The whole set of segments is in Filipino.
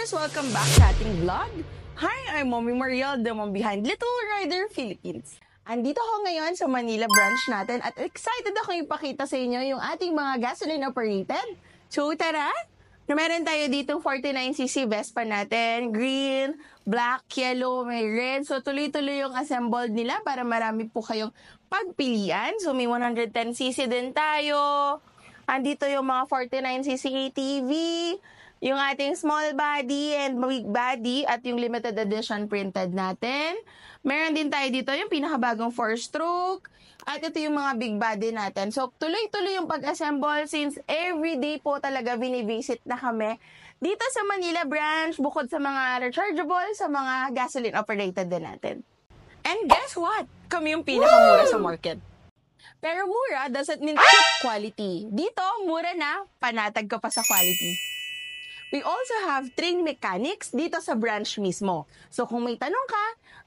guys! Welcome back sa ating vlog. Hi, I'm Mommy Mariel, the mom behind Little Rider Philippines. Andito ako ngayon sa Manila branch natin at excited ako ipakita sa inyo yung ating mga gasoline operated. So tara! Meron tayo ditong 49cc Vespa natin, green, black, yellow, may red. So tuloy-tuloy yung assembled nila para marami po kayong pagpilian. So may 110cc din tayo. Andito yung mga 49cc ATV, yung ating small body and big body at yung limited edition printed natin. Meron din tayo dito yung pinakabagong 4-stroke at ito yung mga big body natin. So tuloy-tuloy yung pag-assemble since everyday po talaga binivisit na kami dito sa Manila branch bukod sa mga rechargeable, sa mga gasoline operated din natin. And guess what? Kami yung pinakamura sa market. Pero mura doesn't mean cheap quality. Dito, mura na, panatag ka pa sa quality. We also have trained mechanics dito sa branch mismo. So kung may tanong ka,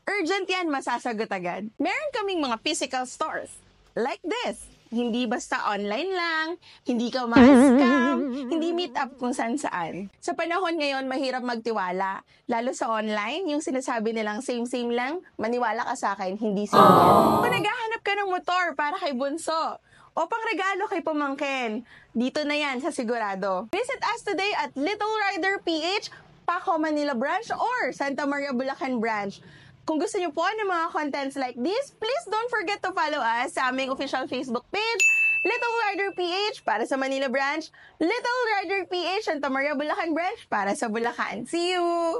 urgent yan, masasagot agad. Meron kaming mga physical stores. Like this. Hindi basta online lang, hindi ka ma-scam, hindi meet up kung saan-saan. Sa panahon ngayon, mahirap magtiwala. Lalo sa online, yung sinasabi nilang same-same lang, maniwala ka sa akin, hindi same yan. Kung naghahanap ka ng motor para kay bunso, o pang regalo kay pamangkin, dito na yan sa sigurado. Visit us today at Little Rider PH, Paco Manila branch or Santa Maria Bulacan branch. Kung gusto niyo po ng mga contents like this, please don't forget to follow us sa aming official Facebook page, Little Rider PH para sa Manila branch, Little Rider PH Santa Maria Bulacan branch para sa Bulacan. See you!